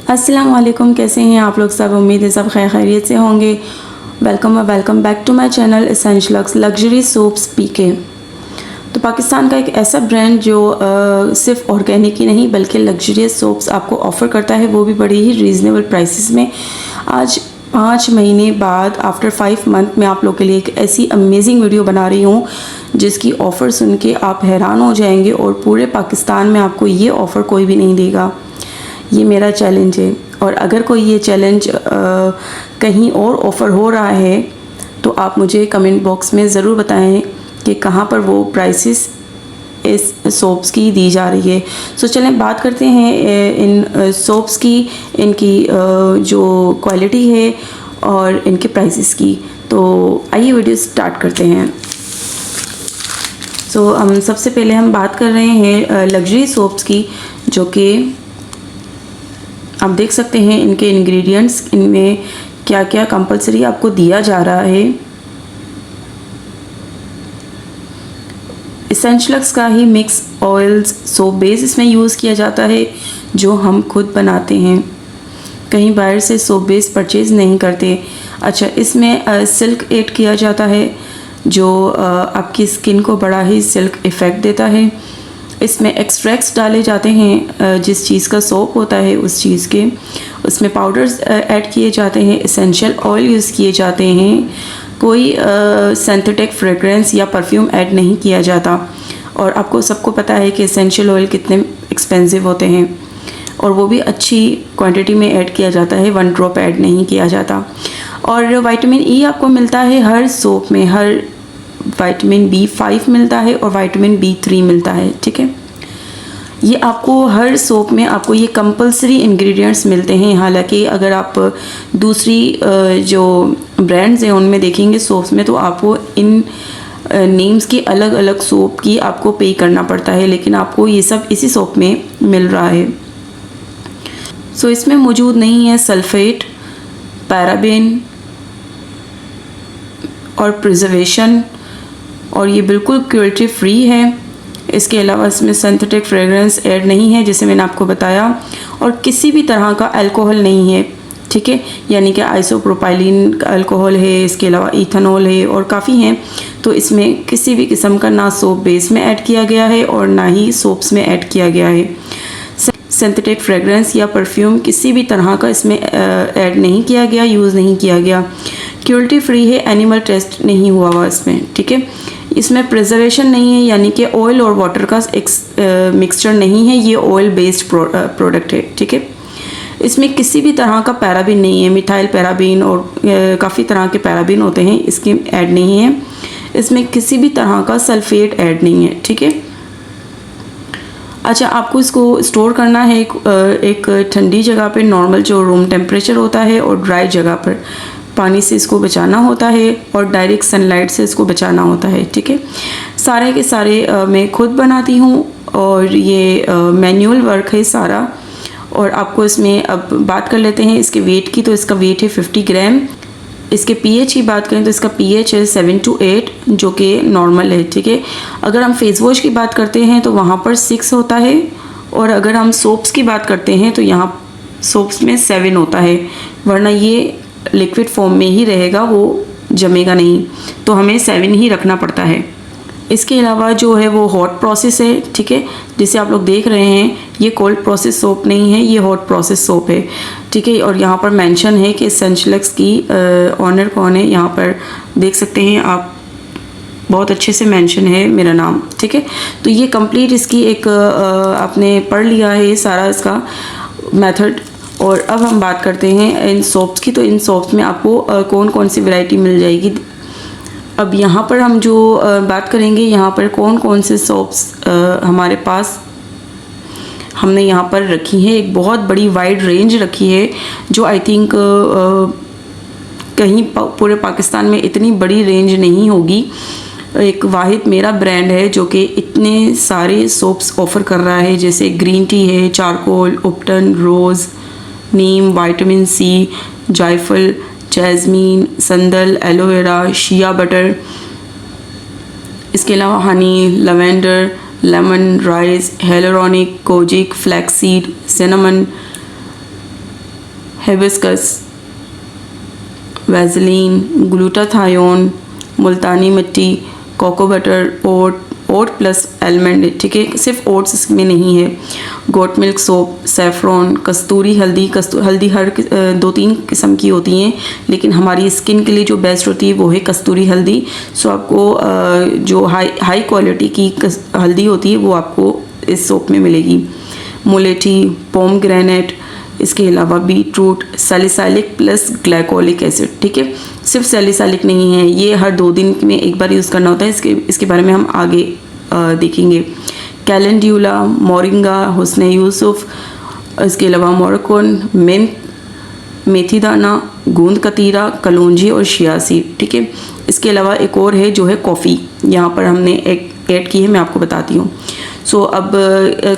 अस्सलाम वालेकुम, कैसे हैं आप लोग सब। उम्मीद है सब खैरियत से होंगे। Welcome back to my channel essential Lux luxury soaps PK. तो पाकिस्तान का एक ऐसा ब्रांड जो सिर्फ ऑर्गेनिक ही नहीं बल्कि लग्जरियस सोप्स आपको ऑफ़र करता है, वो भी बड़ी ही रीज़नेबल प्राइसेस में। आज 5 महीने बाद आफ्टर 5 मंथ मैं आप लोग के लिए एक ऐसी अमेजिंग वीडियो बना रही हूँ जिसकी ऑफ़र सुन के आप हैरान हो जाएंगे और पूरे पाकिस्तान में आपको ये ऑफ़र कोई भी नहीं देगा। ये मेरा चैलेंज है और अगर कोई ये चैलेंज कहीं और ऑफ़र हो रहा है तो आप मुझे कमेंट बॉक्स में ज़रूर बताएं कि कहाँ पर वो प्राइसेस इस सोप्स की दी जा रही है। सो चलें बात करते हैं इन सोप्स की, इनकी जो क्वालिटी है और इनके प्राइसेस की। तो आइए वीडियो स्टार्ट करते हैं। सो हम सबसे पहले हम बात कर रहे हैं लग्जरी सोप्स की, जो कि आप देख सकते हैं इनके इंग्रेडिएंट्स, इनमें क्या क्या कंपलसरी आपको दिया जा रहा है। एसेंशियल लक्स का ही मिक्स ऑयल्स सोप बेस इसमें यूज़ किया जाता है जो हम खुद बनाते हैं, कहीं बाहर से सोप बेस परचेज़ नहीं करते। अच्छा, इसमें सिल्क ऐड किया जाता है जो आपकी स्किन को बड़ा ही सिल्क इफ़ेक्ट देता है। इसमें एक्सट्रैक्ट्स डाले जाते हैं, जिस चीज़ का सोप होता है उस चीज़ के। उसमें पाउडर्स ऐड किए जाते हैं, एसेंशियल ऑयल यूज़ किए जाते हैं, कोई सिंथेटिक फ्रेगरेंस या परफ्यूम ऐड नहीं किया जाता। और आपको सबको पता है कि एसेंशियल ऑयल कितने एक्सपेंसिव होते हैं और वो भी अच्छी क्वांटिटी में ऐड किया जाता है, 1 ड्रॉप ऐड नहीं किया जाता। और विटामिन ई आपको मिलता है हर सोप में, हर विटामिन B5 मिलता है और विटामिन B3 मिलता है। ठीक है, ये आपको हर सोप में आपको ये कंपलसरी इंग्रेडिएंट्स मिलते हैं। हालांकि अगर आप दूसरी जो ब्रांड्स हैं उनमें देखेंगे सोप्स में, तो आपको इन नेम्स की अलग अलग सोप की आपको पे करना पड़ता है, लेकिन आपको ये सब इसी सोप में मिल रहा है। सो इसमें मौजूद नहीं है सल्फेट, पैराबेन और प्रिजर्वेशन, और ये बिल्कुल क्रुएल्टी फ्री है। इसके अलावा इसमें सिंथेटिक फ्रेगरेंस ऐड नहीं है जैसे मैंने आपको बताया, और किसी भी तरह का अल्कोहल नहीं है। ठीक है, यानी कि आइसोप्रोपाइलिन का अल्कोहल है, इसके अलावा इथेनॉल है और काफ़ी हैं। तो इसमें किसी भी किस्म का ना सोप बेस में ऐड किया गया है और ना ही सोप्स में ऐड किया गया है। सिंथेटिक फ्रेगरेंस या परफ्यूम किसी भी तरह का इसमें ऐड नहीं किया गया, यूज़ नहीं किया गया। क्रुएल्टी फ्री है, एनिमल टेस्ट नहीं हुआ हुआ इसमें। ठीक है, इसमें प्रिजर्वेशन नहीं है, यानी कि ऑयल और वाटर का मिक्सचर नहीं है, ये ऑयल बेस्ड प्रोडक्ट है। ठीक है, इसमें किसी भी तरह का पैराबीन नहीं है, मिथाइल पैराबीन और काफ़ी तरह के पैराबीन होते हैं, इसके ऐड नहीं है। इसमें किसी भी तरह का सल्फेट ऐड नहीं है। ठीक है, अच्छा, आपको इसको स्टोर करना है एक ठंडी जगह पे, नॉर्मल जो रूम टेम्परेचर होता है, और ड्राई जगह पर। पानी से इसको बचाना होता है और डायरेक्ट सनलाइट से इसको बचाना होता है। ठीक है, सारे के सारे मैं खुद बनाती हूँ और ये मैनुअल वर्क है सारा। और आपको इसमें अब बात कर लेते हैं इसके वेट की। तो इसका वेट है 50 ग्राम। इसके पीएच की बात करें तो इसका पीएच है 7 to 8, जो कि नॉर्मल है। ठीक है, अगर हम फेस वॉश की बात करते हैं तो वहाँ पर 6 होता है, और अगर हम सोप्स की बात करते हैं तो यहाँ सोप्स में 7 होता है, वरना ये लिक्विड फॉर्म में ही रहेगा, वो जमेगा नहीं, तो हमें 7 ही रखना पड़ता है। इसके अलावा जो है वो हॉट प्रोसेस है। ठीक है, जिसे आप लोग देख रहे हैं ये कोल्ड प्रोसेस सोप नहीं है, ये हॉट प्रोसेस सोप है। ठीक है, और यहाँ पर मेंशन है कि एसेंशियल लक्स की ऑनर कौन है, यहाँ पर देख सकते हैं आप, बहुत अच्छे से मेंशन है मेरा नाम। ठीक है, तो ये कंप्लीट इसकी एक आपने पढ़ लिया है सारा इसका मेथड। और अब हम बात करते हैं इन सोप्स की। तो इन सोप्स में आपको कौन कौन सी वैरायटी मिल जाएगी। अब यहाँ पर हम जो बात करेंगे, यहाँ पर कौन कौन से सोप्स हमारे पास हमने यहाँ पर रखी है। एक बहुत बड़ी वाइड रेंज रखी है, जो आई थिंक कहीं पूरे पाकिस्तान में इतनी बड़ी रेंज नहीं होगी। एक वाहिद मेरा ब्रांड है जो कि इतने सारे सोप्स ऑफ़र कर रहा है, जैसे ग्रीन टी है, चारकोल, उपटन, रोज़, नीम, विटामिन सी, जायफल, जैस्मीन, संदल, एलोवेरा, शिया बटर, इसके अलावा honey, lavender, lemon, rice, hyaluronic, kojic, flaxseed, cinnamon, hibiscus, Vaseline, glutathione, Multani mitti, cocoa butter, oat plus almond, ठीक है, सिर्फ ओट्स इसमें नहीं है, गोट मिल्क सोप, सेफ्रॉन, कस्तूरी हल्दी। हल्दी हर 2-3 किस्म की होती हैं, लेकिन हमारी स्किन के लिए जो बेस्ट होती है वो है कस्तूरी हल्दी। सो आपको जो हाई क्वालिटी की हल्दी होती है वो आपको इस सोप में मिलेगी। मुलेठी, पोमग्रेनेट, इसके अलावा beetroot, salicylic plus glycolic acid, ठीक है, सिर्फ सैलिसाइलिक नहीं है, ये हर 2 दिन में एक बार यूज़ करना होता है। इसके बारे में हम आगे देखेंगे। कैलेंड्यूला, मोरिंगा, हुस्न यूसुफ, इसके अलावा मोरकोन, मिंट, मेथी दाना, गूंद कतीरा, कलौंजी और शिया सीड, ठीक है। इसके अलावा एक और है जो है कॉफ़ी, यहाँ पर हमने एक ऐड की है, मैं आपको बताती हूँ। सो अब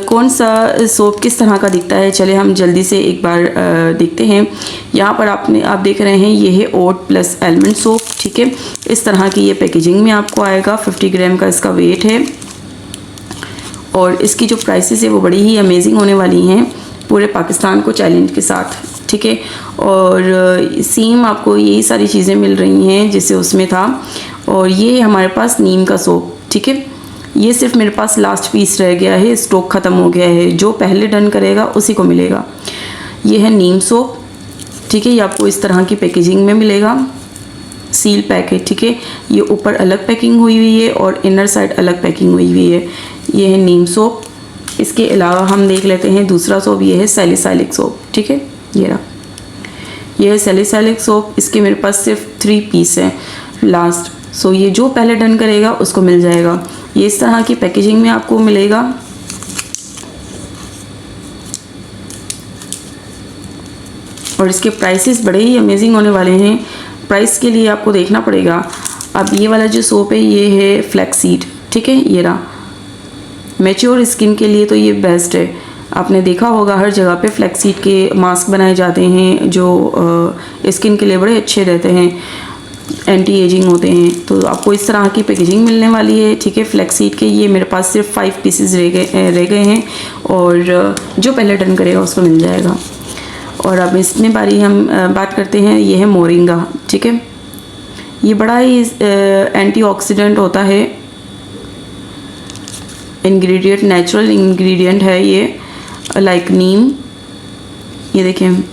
कौन सा सोप किस तरह का दिखता है, चले हम जल्दी से एक बार देखते हैं। यहाँ पर आप देख रहे हैं ये है ओट प्लस आलमंड सोप, ठीक है। इस तरह की ये पैकेजिंग में आपको आएगा। 50 ग्राम का इसका वेट है और इसकी जो प्राइसेस है वो बड़ी ही अमेजिंग होने वाली हैं, पूरे पाकिस्तान को चैलेंज के साथ, ठीक है। और सेम आपको यही सारी चीज़ें मिल रही हैं जैसे उसमें था। और ये हमारे पास नीम का सोप, ठीक है, ये सिर्फ मेरे पास लास्ट पीस रह गया है, स्टॉक ख़त्म हो गया है, जो पहले डन करेगा उसी को मिलेगा। ये है नीम सोप, ठीक है, ये आपको इस तरह की पैकेजिंग में मिलेगा, सील पैक है, ठीक है। ये ऊपर अलग पैकिंग हुई हुई है और इनर साइड अलग पैकिंग हुई हुई है। ये है नीम सोप। इसके अलावा हम देख लेते हैं दूसरा सोप, ये है सैलिसाइलिक सोप, ठीक है, ये रहा, ये है सैलिसाइलिक सोप। इसके मेरे पास सिर्फ 3 पीस हैं लास्ट। सो ये जो पहले डन करेगा उसको मिल जाएगा। ये इस तरह की पैकेजिंग में आपको मिलेगा। और इसके प्राइसेस बड़े ही अमेजिंग होने वाले हैं। प्राइस के लिए आपको देखना पड़ेगा। अब ये वाला जो सोप है ये है फ्लैक्सीड, ठीक है, ये रहा। मैच्योर स्किन के लिए तो ये बेस्ट है। आपने देखा होगा हर जगह पे फ्लैक्सीड के मास्क बनाए जाते हैं जो स्किन के लिए बड़े अच्छे रहते हैं, एंटी एजिंग होते हैं। तो आपको इस तरह की पैकेजिंग मिलने वाली है, ठीक है। फ्लैक्सीड के ये मेरे पास सिर्फ 5 पीसेस रह गए हैं और जो पहले डन करेगा उसको मिल जाएगा। और अब इसमें बारी हम बात करते हैं, ये है मोरिंगा, ठीक है। ये बड़ा ही एंटीऑक्सीडेंट होता है, इंग्रेडिएंट नेचुरल इंग्रेडिएंट है ये, लाइक नीम। ये देखें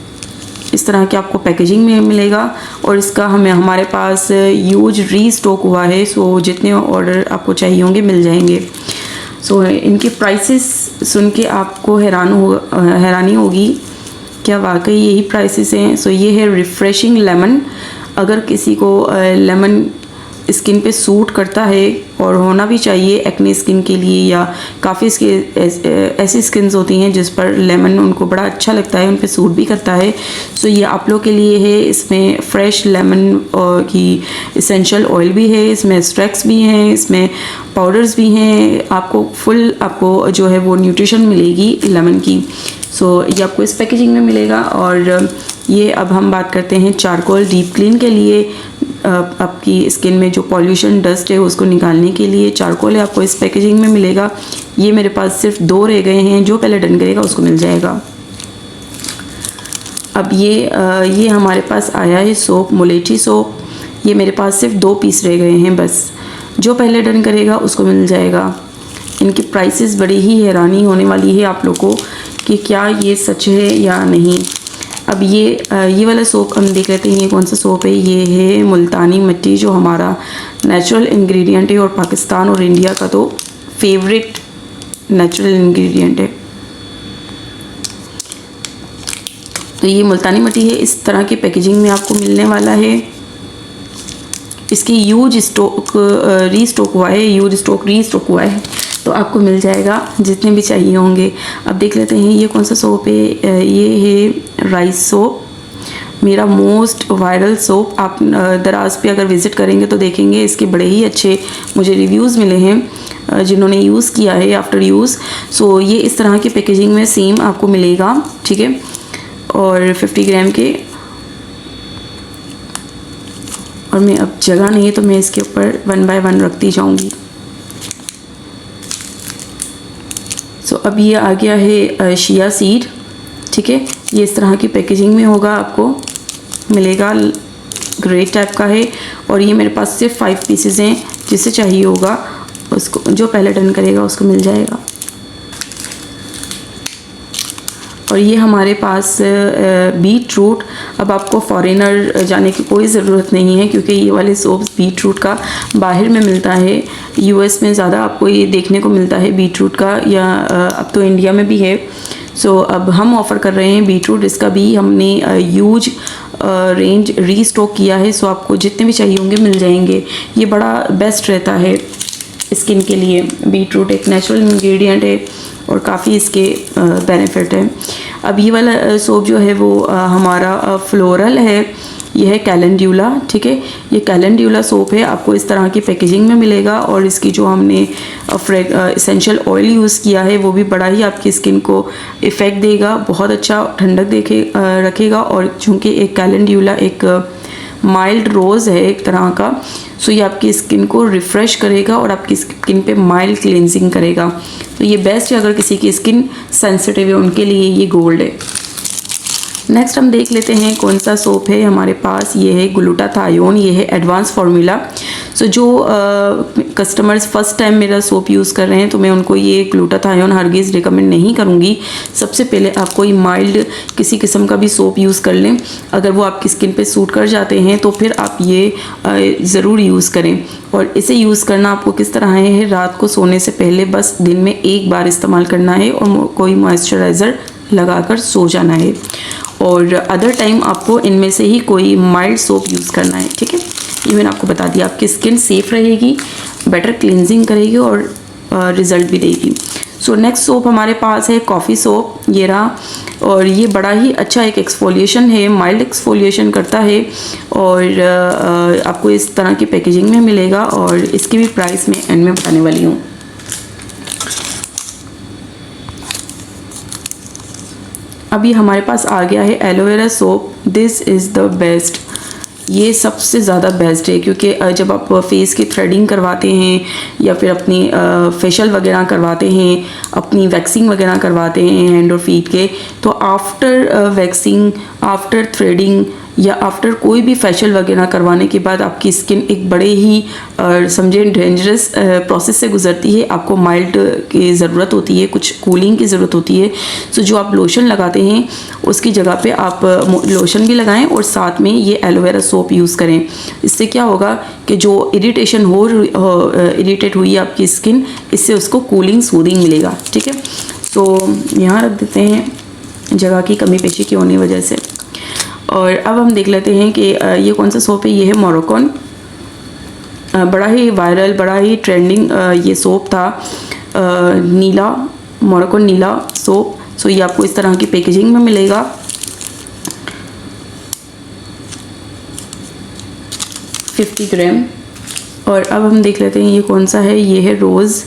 इस तरह के आपको पैकेजिंग में मिलेगा और इसका हमारे पास यूज रीस्टॉक हुआ है। सो जितने ऑर्डर आपको चाहिए होंगे मिल जाएंगे। सो इनके प्राइसेस सुन के आपको हैरानी होगी, क्या वाकई यही प्राइसेस हैं। सो ये है रिफ़्रेशिंग लेमन। अगर किसी को लेमन स्किन पे सूट करता है और होना भी चाहिए एक्ने स्किन के लिए, या काफ़ी ऐसी स्किन्स होती हैं जिस पर लेमन उनको बड़ा अच्छा लगता है, उन पे सूट भी करता है। सो ये आप लोग के लिए है। इसमें फ्रेश लेमन की इसेंशियल ऑयल भी है, इसमें एक्सट्रैक्ट्स भी हैं, इसमें पाउडर्स भी हैं। आपको जो है वो न्यूट्रिशन मिलेगी लेमन की। सो ये आपको इस पैकेजिंग में मिलेगा। और ये अब हम बात करते हैं चारकोल डीप क्लीन के लिए। आपकी स्किन में जो पॉल्यूशन डस्ट है उसको निकालने के लिए चारकोल है, आपको इस पैकेजिंग में मिलेगा। ये मेरे पास सिर्फ 2 रह गए हैं, जो पहले डन करेगा उसको मिल जाएगा। अब ये हमारे पास आया है सोप, मुलेठी सोप। ये मेरे पास सिर्फ 2 पीस रह गए हैं बस, जो पहले डन करेगा उसको मिल जाएगा। इनकी प्राइसेस बड़ी ही हैरानी होने वाली है आप लोगों को कि क्या ये सच है या नहीं। अब ये वाला सोप हम देख लेते हैं, ये कौन सा सोप है। ये है मुल्तानी मिट्टी, जो हमारा नेचुरल इंग्रेडिएंट है और पाकिस्तान और इंडिया का तो फेवरेट नेचुरल इंग्रेडिएंट है। तो ये मुल्तानी मिट्टी है, इस तरह की पैकेजिंग में आपको मिलने वाला है। इसकी यूज स्टॉक रीस्टॉक हुआ है, तो आपको मिल जाएगा जितने भी चाहिए होंगे। अब देख लेते हैं ये कौन सा सोप है। ये है राइस सोप, मेरा मोस्ट वायरल सोप। आप दराज पे अगर विज़िट करेंगे तो देखेंगे इसके बड़े ही अच्छे मुझे रिव्यूज़ मिले हैं जिन्होंने यूज़ किया है आफ्टर यूज़। सो ये इस तरह की पैकेजिंग में सेम आपको मिलेगा, ठीक है। और 50 ग्राम के, और मैं अब जगह नहीं है तो मैं इसके ऊपर 1 बाय 1 रखती जाऊंगी। सो अब ये आ गया है शिया सीड। ठीक है। ये इस तरह की पैकेजिंग में होगा, आपको मिलेगा, ग्रे टाइप का है। और ये मेरे पास सिर्फ 5 पीसेज हैं, जिसे चाहिए होगा उसको, जो पहले डन करेगा उसको मिल जाएगा। और ये हमारे पास बीट रूट। अब आपको फॉरेनर जाने की कोई ज़रूरत नहीं है, क्योंकि ये वाले सोप्स बीट रूट का बाहर में मिलता है। यूएस में ज़्यादा आपको ये देखने को मिलता है बीट रूट का, या अब तो इंडिया में भी है। सो अब हम ऑफ़र कर रहे हैं बीट रूट। इसका भी हमने यूज रेंज रीस्टॉक किया है। सो आपको जितने भी चाहिए होंगे मिल जाएंगे। ये बड़ा बेस्ट रहता है स्किन के लिए। बीट रूट एक नेचुरल इंग्रेडिएंट है और काफ़ी इसके बेनिफिट है। अब ये वाला सोप जो है वो हमारा फ्लोरल है। ये है कैलेंड्यूला, ठीक है। ये कैलेंड्यूला सोप है, आपको इस तरह की पैकेजिंग में मिलेगा। और इसकी जो हमने एसेंशियल ऑयल यूज़ किया है वो भी बड़ा ही आपकी स्किन को इफ़ेक्ट देगा, बहुत अच्छा ठंडक रखेगा। और चूँकि एक कैलेंड्यूला एक माइल्ड रोज़ है एक तरह का, सो ये आपकी स्किन को रिफ़्रेश करेगा और आपकी स्किन पे माइल्ड क्लिनजिंग करेगा। तो ये बेस्ट है अगर किसी की स्किन सेंसिटिव है, उनके लिए ये गोल्ड है। नेक्स्ट हम देख लेते हैं कौन सा सोप है हमारे पास। ये है ग्लूटाथायोन, ये है एडवांस फार्मूला। सो जो कस्टमर्स फर्स्ट टाइम मेरा सोप यूज़ कर रहे हैं तो मैं उनको ये ग्लूटाथायोन हरगिज़ रिकमेंड नहीं करूँगी। सबसे पहले आप कोई माइल्ड किसी किस्म का भी सोप यूज़ कर लें। अगर वो आपकी स्किन पे सूट कर जाते हैं तो फिर आप ये ज़रूर यूज़ करें। और इसे यूज़ करना आपको किस तरह है, रात को सोने से पहले बस दिन में एक बार इस्तेमाल करना है और कोई मॉइस्चराइज़र लगाकर सो जाना है। और अदर टाइम आपको इनमें से ही कोई माइल्ड सोप यूज़ करना है, ठीक है। ये मैंने आपको बता दिया। आपकी स्किन सेफ रहेगी, बेटर क्लिनजिंग करेगी और रिज़ल्ट भी देगी। सो नेक्स्ट सोप हमारे पास है कॉफ़ी सोप, ये रहा। और ये बड़ा ही अच्छा एक एक्सफोलिएशन है, माइल्ड एक्सफोलिएशन करता है। और आपको इस तरह की पैकेजिंग में मिलेगा। और इसकी भी प्राइस मैं एंड में बताने वाली हूँ। अभी हमारे पास आ गया है aloe vera soap. This is the best, ये सबसे ज़्यादा बेस्ट है। क्योंकि जब आप फेस की थ्रेडिंग करवाते हैं या फिर अपनी फेशियल वगैरह करवाते हैं, अपनी वैक्सिंग वगैरह करवाते हैं हैंड और फीट के, तो आफ्टर वैक्सिंग, आफ्टर थ्रेडिंग या आफ्टर कोई भी फेशियल वगैरह करवाने के बाद आपकी स्किन एक बड़े ही समझें डेंजरस प्रोसेस से गुजरती है। आपको माइल्ड की ज़रूरत होती है, कुछ कूलिंग की ज़रूरत होती है। सो जो आप लोशन लगाते हैं उसकी जगह पे आप लोशन भी लगाएं और साथ में ये एलोवेरा सोप यूज़ करें। इससे क्या होगा कि जो इरिटेशन इरिटेट हुई है आपकी स्किन, इससे उसको कूलिंग सूदिंग मिलेगा, ठीक है। तो यहाँ रख देते हैं, जगह की कमी पेशी की होने वजह से। और अब हम देख लेते हैं कि ये कौन सा सोप है। ये है मोरोकॉन, बड़ा ही वायरल, बड़ा ही ट्रेंडिंग ये सोप था, नीला, मोरोकॉन नीला सोप। सो ये आपको इस तरह की पैकेजिंग में मिलेगा। $50 ग्राम। और अब हम देख लेते हैं ये कौन सा है। ये है रोज़,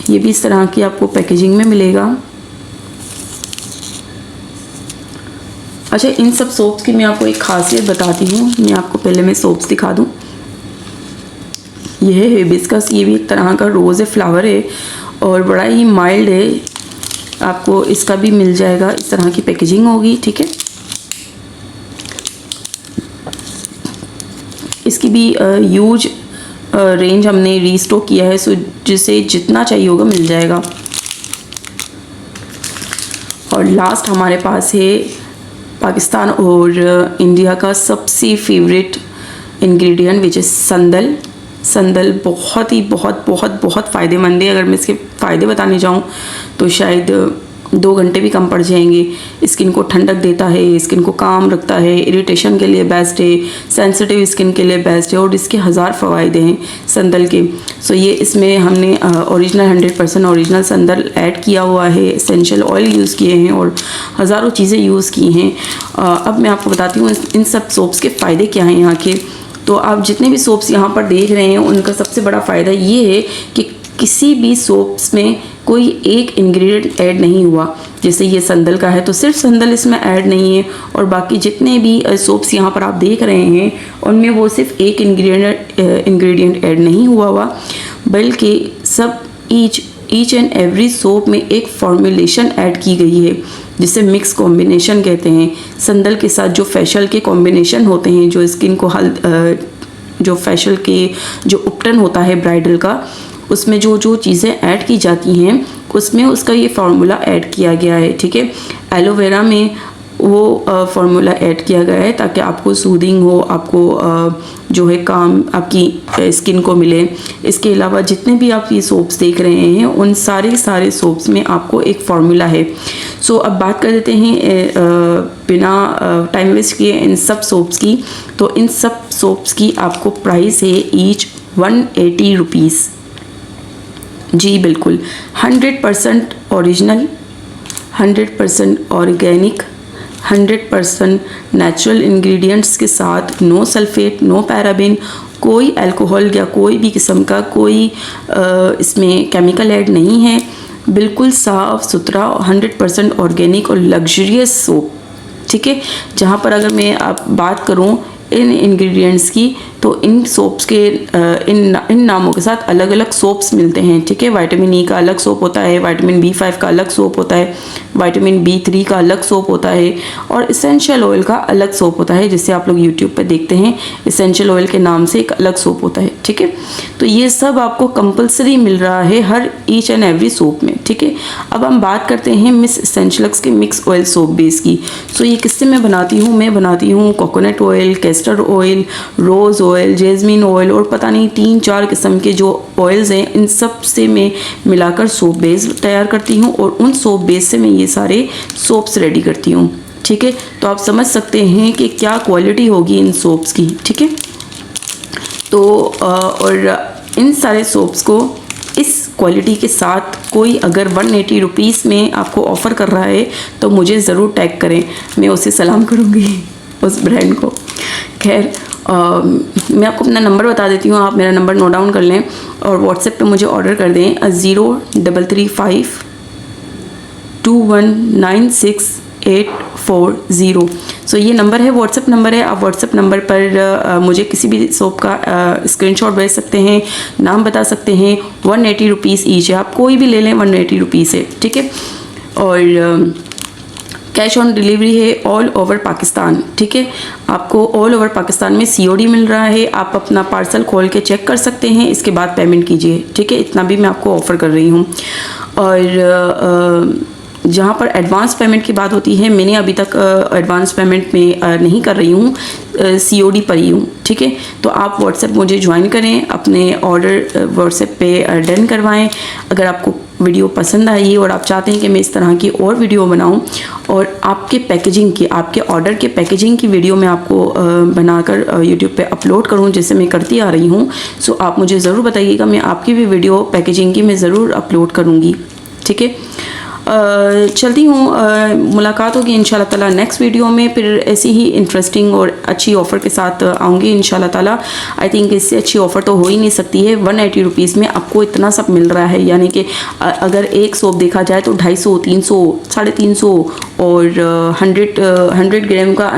ये भी इस तरह की आपको पैकेजिंग में मिलेगा। अच्छा, इन सब सोप्स की मैं आपको एक खासियत बताती हूँ। मैं आपको पहले मैं सोप्स दिखा दूँ। ये है हिबिस्कस, ये भी एक तरह का रोज़ है, फ्लावर है और बड़ा ही माइल्ड है। आपको इसका भी मिल जाएगा, इस तरह की पैकेजिंग होगी, ठीक है। इसकी भी यूज रेंज हमने रीस्टॉक किया है, सो जिसे जितना चाहिए होगा मिल जाएगा। और लास्ट हमारे पास है पाकिस्तान और इंडिया का सबसे फेवरेट इंग्रेडिएंट, विच इज़ संदल। संदल बहुत ही बहुत फ़ायदेमंद है। अगर मैं इसके फ़ायदे बताने जाऊँ तो शायद 2 घंटे भी कम पड़ जाएंगे। स्किन को ठंडक देता है, स्किन को काम रखता है, इरिटेशन के लिए बेस्ट है, सेंसिटिव स्किन के लिए बेस्ट है और इसके 1000 फ़वाइदे हैं संदल के। सो ये इसमें हमने ओरिजिनल 100% ओरिजिनल संदल ऐड किया हुआ है, एसेंशियल ऑयल यूज़ किए हैं और हज़ारों चीज़ें यूज़ की हैं। अब मैं आपको बताती हूँ इन सब सोप्स के फ़ायदे क्या हैं यहाँ के। तो आप जितने भी सोप्स यहाँ पर देख रहे हैं उनका सबसे बड़ा फ़ायदा ये है कि किसी भी सोप्स में कोई एक इंग्रेडिएंट ऐड नहीं हुआ। जैसे ये संदल का है तो सिर्फ संदल इसमें ऐड नहीं है और बाकी जितने भी सोप्स यहाँ पर आप देख रहे हैं उनमें वो सिर्फ एक इंग्रेडिएंट ऐड नहीं हुआ बल्कि सब each each and every soap में एक फॉर्मुलेशन ऐड की गई है जिसे मिक्स कॉम्बिनेशन कहते हैं। संदल के साथ जो फेशियल के कॉम्बिनेशन होते हैं, जो स्किन को जो फेशियल के जो उपटन होता है ब्राइडल का, उसमें जो जो चीज़ें ऐड की जाती हैं उसमें उसका ये फार्मूला ऐड किया गया है। ठीक है, एलोवेरा में वो फार्मूला ऐड किया गया है ताकि आपको सूदिंग हो, आपको जो है काम आपकी स्किन को मिले। इसके अलावा जितने भी आप ये सोप्स देख रहे हैं उन सारे सोप्स में आपको एक फार्मूला है। सो अब बात कर देते हैं बिना टाइम वेस्ट किए इन सब सोप्स की। तो इन सब सोप्स की आपको प्राइस है ईच 180 रुपीज़। जी बिल्कुल, 100% ओरिजिनल, 100% ऑर्गेनिक, 100% नेचुरल इंग्रेडिएंट्स के साथ, नो सल्फेट, नो पैराबिन, कोई अल्कोहल या कोई भी किस्म का कोई इसमें केमिकल ऐड नहीं है। बिल्कुल साफ़ सुथरा 100% ऑर्गेनिक और लग्जरियस सोप। ठीक है, जहाँ पर अगर मैं आप बात करूँ इन इंग्रेडिएंट्स की, तो इन सोप्स के इन नामों के साथ अलग अलग सोप्स मिलते हैं। ठीक है, विटामिन ई का अलग सोप होता है, विटामिन B5 का अलग सोप होता है, विटामिन B3 का अलग सोप होता है और इसेंशियल ऑयल का अलग सोप होता है, जिसे आप लोग यूट्यूब पर देखते हैं। इसेंशियल ऑयल के नाम से एक अलग सोप होता है। ठीक है, तो ये सब आपको कंपलसरी मिल रहा है हर ईच एंड एवरी सोप में। ठीक है, अब हम बात करते हैं मिस एसेंशियल्स के मिक्स ऑयल सोप बेस की। सो ये किससे मैं बनाती हूँ? मैं बनाती हूँ coconut oil, castor oil, rose oil, jasmine oil और पता नहीं 3-4 किस्म के जो ऑयल्स हैं, इन सब से मैं मिलाकर सोप बेस तैयार करती हूँ और उन सोप बेस से मैं ये सारे सोप्स रेडी करती हूँ। ठीक है, तो आप समझ सकते हैं कि क्या क्वालिटी होगी इन सोप्स की। ठीक है, तो और इन सारे सोप्स को इस क्वालिटी के साथ कोई अगर 180 रुपीज़ में आपको ऑफ़र कर रहा है तो मुझे ज़रूर टैग करें, मैं उसे सलाम करूँगी उस ब्रांड को। खैर, मैं आपको अपना नंबर बता देती हूँ, आप मेरा नंबर नोट डाउन कर लें और व्हाट्सएप पे मुझे ऑर्डर कर दें 0335 2196-840। सो ये नंबर है, व्हाट्सएप नंबर है। आप व्हाट्सएप नंबर पर मुझे किसी भी सोप का स्क्रीनशॉट भेज सकते हैं, नाम बता सकते हैं। 180 रुपीज़ ईच है, आप कोई भी ले लें 180 रुपीज़ है। ठीक है, और कैश ऑन डिलीवरी है ऑल ओवर पाकिस्तान। ठीक है, आपको ऑल ओवर पाकिस्तान में COD मिल रहा है। आप अपना पार्सल खोल के चेक कर सकते हैं, इसके बाद पेमेंट कीजिए। ठीक है, इतना भी मैं आपको ऑफ़र कर रही हूँ। और जहाँ पर एडवांस पेमेंट की बात होती है, मैंने अभी तक एडवांस पेमेंट में नहीं कर रही हूँ, COD पर ही हूँ। ठीक है, तो आप व्हाट्सएप मुझे ज्वाइन करें, अपने ऑर्डर व्हाट्सएप पे डन करवाएं। अगर आपको वीडियो पसंद आई और आप चाहते हैं कि मैं इस तरह की और वीडियो बनाऊं और आपके पैकेजिंग की, आपके ऑर्डर के पैकेजिंग की वीडियो मैं आपको बनाकर यूट्यूब पे अपलोड करूं, जैसे मैं करती आ रही हूं, सो आप मुझे ज़रूर बताइएगा, मैं आपकी भी वीडियो पैकेजिंग की मैं ज़रूर अपलोड करूँगी। ठीक है, चलती हूँ, मुलाकात होगी इंशाल्लाह ताला नेक्स्ट वीडियो में। फिर ऐसी ही इंटरेस्टिंग और अच्छी ऑफ़र के साथ आऊँगी इंशाल्लाह ताला। आई थिंक इससे अच्छी ऑफ़र तो हो ही नहीं सकती है। 180 रुपीज़ में आपको इतना सब मिल रहा है, यानी कि अगर एक सोप देखा जाए तो 250, 300, 350 और 100 ग्राम का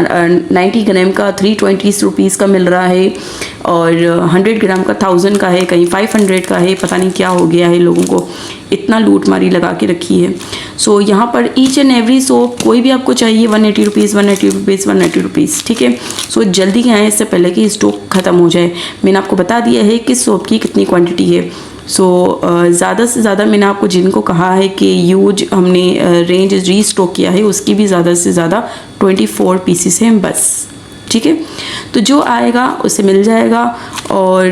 90 ग्राम का 320 रुपीज़ का मिल रहा है और 100 ग्राम का 1000 का है, कहीं 500 का है। पता नहीं क्या हो गया है, लोगों को इतना लूट मारी लगा के रखी है। सो यहाँ पर ईच एंड एवरी सोप कोई भी आपको चाहिए 180 रुपीज़, 180 रुपीज़, 180 रुपीज़। ठीक है, सो जल्दी आए इससे पहले कि स्टॉक ख़त्म हो जाए। मैंने आपको बता दिया है किस सोप की कितनी क्वांटिटी है। सो ज़्यादा से ज़्यादा मैंने आपको जिनको कहा है कि यूज हमने रेंज रीस्टॉक किया है, उसकी भी ज़्यादा से ज़्यादा 24 पीसेस हैं बस। ठीक है, तो जो आएगा उसे मिल जाएगा और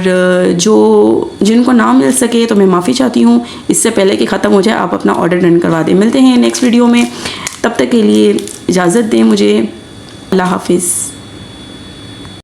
जो जिनको ना मिल सके तो मैं माफ़ी चाहती हूँ। इससे पहले कि ख़त्म हो जाए आप अपना ऑर्डर डन करवा दें। मिलते हैं नेक्स्ट वीडियो में, तब तक के लिए इजाज़त दें मुझे। अल्लाह हाफिज़।